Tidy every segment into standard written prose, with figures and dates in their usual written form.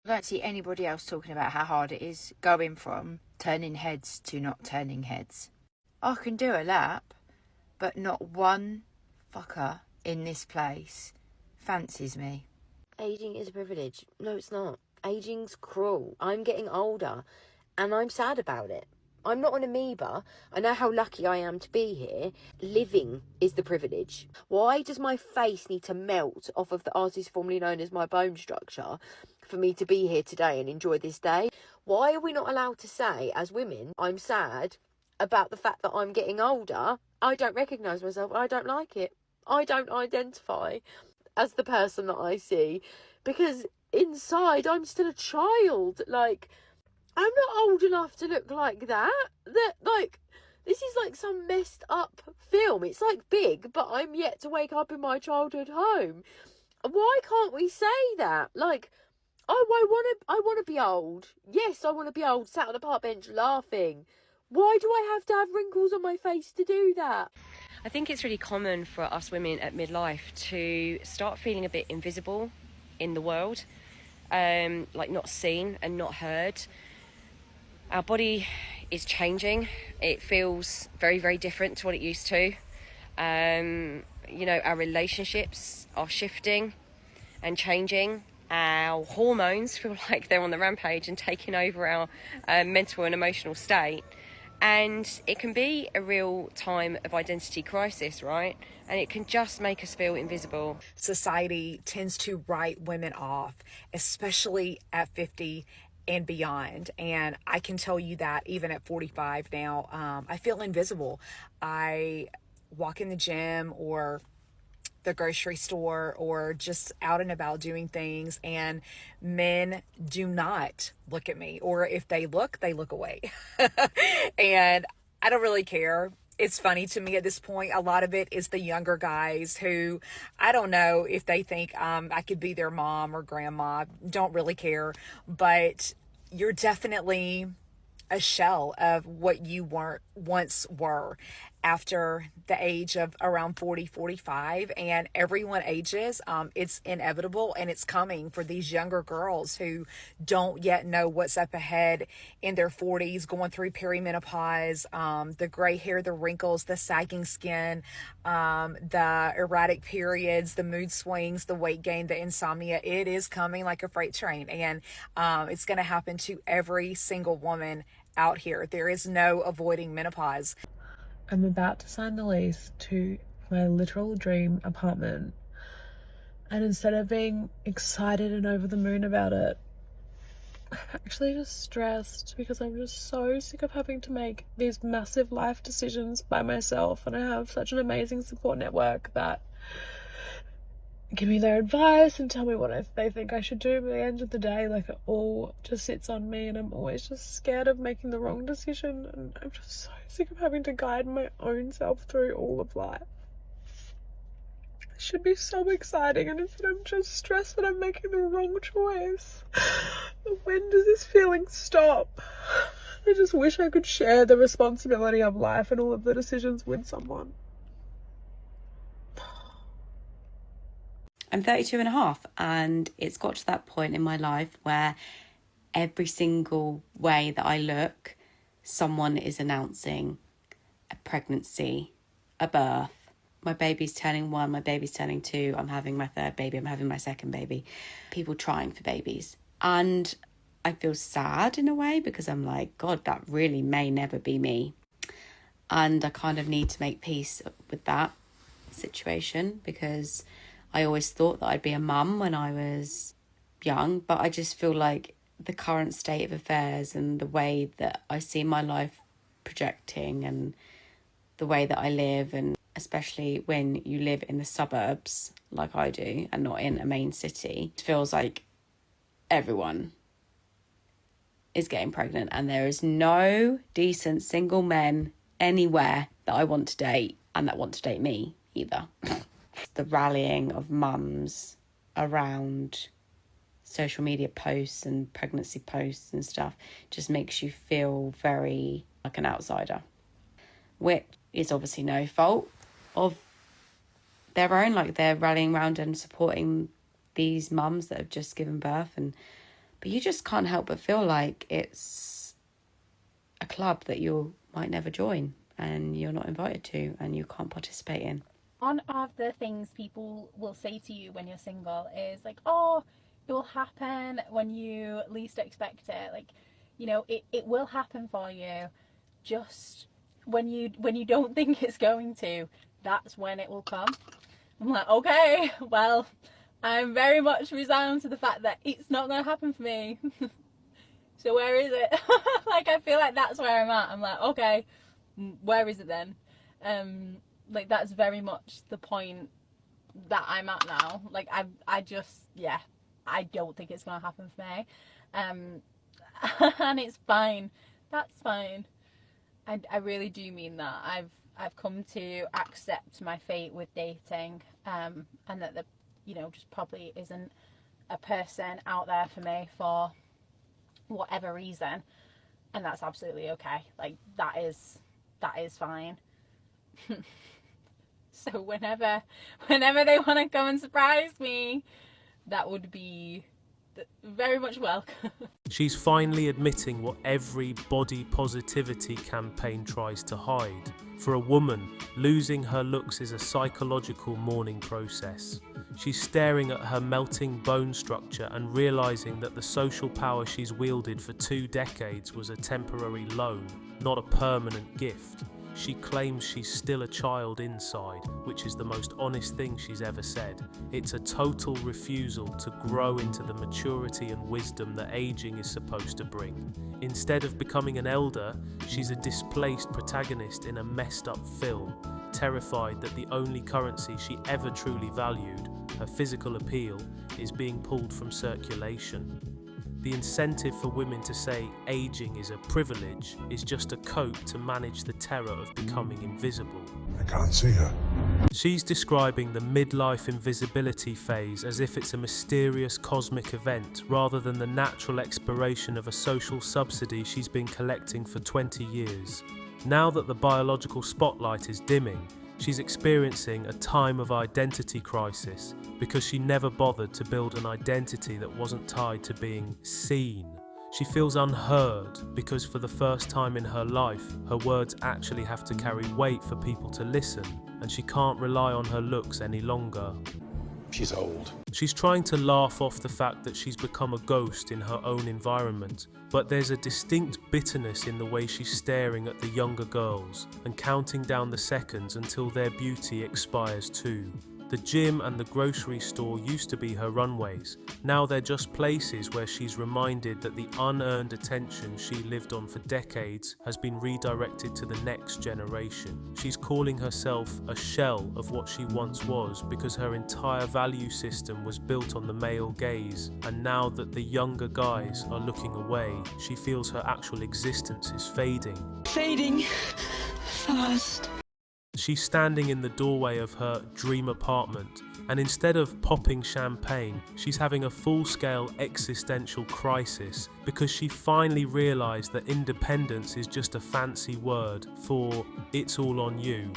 I don't see anybody else talking about how hard it is going from turning heads to not turning heads. I can do a lap, but not one fucker in this place fancies me. Aging is a privilege. No, it's not. Aging's cruel. I'm getting older and I'm sad about it. I'm not an amoeba. I know how lucky I am to be here. Living is the privilege. Why does my face need to melt off of the artist formerly known as my bone structure for me to be here today and enjoy this day? Why are we not allowed to say, as women, I'm sad about the fact that I'm getting older? I don't recognise myself. I don't like it. I don't identify as the person that I see, because inside I'm still a child. Like, I'm not old enough to look like that. This is like some messed up film. It's like Big, but I'm yet to wake up in my childhood home. Why can't we say that? Like, I want to be old. Yes, I want to be old, sat on a park bench laughing. Why do I have to have wrinkles on my face to do that? I think it's really common for us women at midlife to start feeling a bit invisible in the world, like not seen and not heard. Our body is changing. It feels very, very different to what it used to. Our relationships are shifting and changing. Our hormones feel like they're on the rampage and taking over our mental and emotional state. And it can be a real time of identity crisis, right? And it can just make us feel invisible. Society tends to write women off, especially at 50 and beyond. And I can tell you that even at 45 now, I feel invisible. I walk in the gym or the grocery store or just out and about doing things, and men do not look at me, or if they look away. And I don't really care. It's funny to me at this point. A lot of it is the younger guys who, I don't know if they think I could be their mom or grandma. Don't really care. But you're definitely a shell of what you once were after the age of around 40, 45, and everyone ages. It's inevitable, and it's coming for these younger girls who don't yet know what's up ahead in their 40s, going through perimenopause, the gray hair, the wrinkles, the sagging skin, the erratic periods, the mood swings, the weight gain, the insomnia. It is coming like a freight train, and it's going to happen to every single woman out here. There is no avoiding menopause. I'm about to sign the lease to my literal dream apartment, and instead of being excited and over the moon about it, I'm actually just stressed because I'm just so sick of having to make these massive life decisions by myself, and I have such an amazing support network that give me their advice and tell me what they think I should do. But at the end of the day, like, it all just sits on me, and I'm always just scared of making the wrong decision, and I'm just so sick of having to guide my own self through all of life. It should be so exciting, and instead I'm just stressed that I'm making the wrong choice. When does this feeling stop? I just wish I could share the responsibility of life and all of the decisions with someone. I'm 32 and a half, and it's got to that point in my life where every single way that I look, someone is announcing a pregnancy, a birth. My baby's turning 1, my baby's turning 2, I'm having my 3rd baby, I'm having my 2nd baby. People trying for babies. And I feel sad in a way, because I'm like, God, that really may never be me. And I kind of need to make peace with that situation, because I always thought that I'd be a mum when I was young, but I just feel like the current state of affairs and the way that I see my life projecting and the way that I live, and especially when you live in the suburbs like I do and not in a main city, it feels like everyone is getting pregnant, and there is no decent single men anywhere that I want to date and that want to date me either. The rallying of mums around social media posts and pregnancy posts and stuff just makes you feel very like an outsider, which is obviously no fault of their own. Like, they're rallying around and supporting these mums that have just given birth, and But you just can't help but feel like it's a club that you might never join and you're not invited to and you can't participate in. One of the things people will say to you when you're single is like, oh, it will happen when you least expect it. Like, you know, it will happen for you. Just when you don't think it's going to, that's when it will come. I'm like, okay, well, I'm very much resigned to the fact that it's not going to happen for me. So where is it? Like, I feel like that's where I'm at. I'm like, okay, where is it then? Like, that's very much the point that I'm at now. Like, I just, yeah, I don't think it's going to happen for me. And it's fine. That's fine. I really do mean that. I've come to accept my fate with dating, and that the, you know, just probably isn't a person out there for me for whatever reason, and that's absolutely okay. Like, that is fine. So whenever they want to come and surprise me, that would be very much welcome. She's finally admitting what every body positivity campaign tries to hide. For a woman, losing her looks is a psychological mourning process. She's staring at her melting bone structure and realising that the social power she's wielded for 2 decades was a temporary loan, not a permanent gift. She claims she's still a child inside, which is the most honest thing she's ever said. It's a total refusal to grow into the maturity and wisdom that aging is supposed to bring. Instead of becoming an elder, she's a displaced protagonist in a messed up film, terrified that the only currency she ever truly valued, her physical appeal, is being pulled from circulation. The incentive for women to say aging is a privilege is just a cope to manage the terror of becoming invisible. I can't see her. She's describing the midlife invisibility phase as if it's a mysterious cosmic event rather than the natural expiration of a social subsidy she's been collecting for 20 years. Now that the biological spotlight is dimming, she's experiencing a time of identity crisis because she never bothered to build an identity that wasn't tied to being seen. She feels unheard because for the first time in her life, her words actually have to carry weight for people to listen, and she can't rely on her looks any longer. She's old. She's trying to laugh off the fact that she's become a ghost in her own environment, but there's a distinct bitterness in the way she's staring at the younger girls and counting down the seconds until their beauty expires too. The gym and the grocery store used to be her runways. Now they're just places where she's reminded that the unearned attention she lived on for decades has been redirected to the next generation. She's calling herself a shell of what she once was because her entire value system was built on the male gaze, and now that the younger guys are looking away, she feels her actual existence is fading. Fading fast. She's standing in the doorway of her dream apartment, and instead of popping champagne, she's having a full-scale existential crisis because she finally realised that independence is just a fancy word for it's all on you.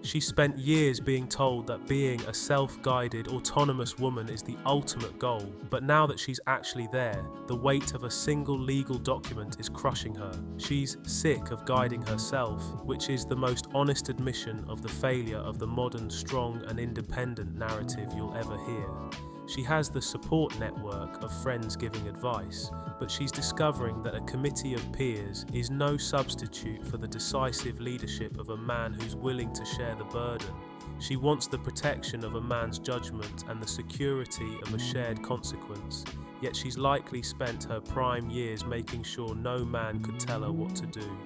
She spent years being told that being a self-guided, autonomous woman is the ultimate goal, but now that she's actually there, the weight of a single legal document is crushing her. She's sick of guiding herself, which is the most honest admission of the failure of the modern, strong and independent narrative you'll ever hear. She has the support network of friends giving advice, but she's discovering that a committee of peers is no substitute for the decisive leadership of a man who's willing to share the burden. She wants the protection of a man's judgment and the security of a shared consequence, yet she's likely spent her prime years making sure no man could tell her what to do.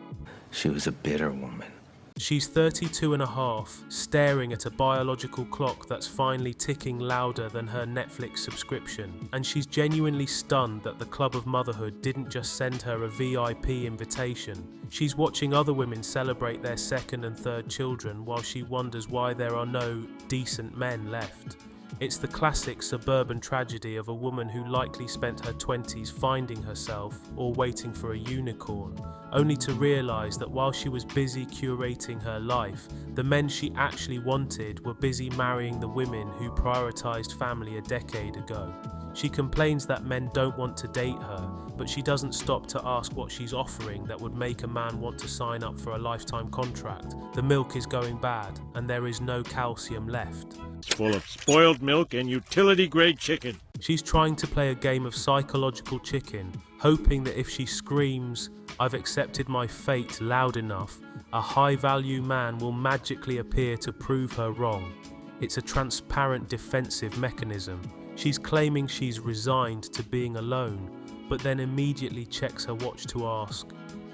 She was a bitter woman. She's 32 and a half, staring at a biological clock that's finally ticking louder than her Netflix subscription, and she's genuinely stunned that the Club of Motherhood didn't just send her a VIP invitation. She's watching other women celebrate their second and third children while she wonders why there are no decent men left. It's the classic suburban tragedy of a woman who likely spent her 20s finding herself or waiting for a unicorn, only to realise that while she was busy curating her life, the men she actually wanted were busy marrying the women who prioritised family a decade ago. She complains that men don't want to date her, but she doesn't stop to ask what she's offering that would make a man want to sign up for a lifetime contract. The milk is going bad, and there is no calcium left. It's full of spoiled milk and utility-grade chicken. She's trying to play a game of psychological chicken, hoping that if she screams, "I've accepted my fate" loud enough, a high-value man will magically appear to prove her wrong. It's a transparent defensive mechanism. She's claiming she's resigned to being alone, but then immediately checks her watch to ask,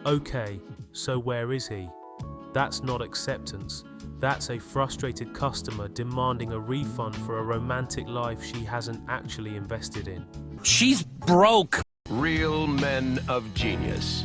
"Okay, so where is he?" That's not acceptance. That's a frustrated customer demanding a refund for a romantic life she hasn't actually invested in. She's broke. Real men of genius.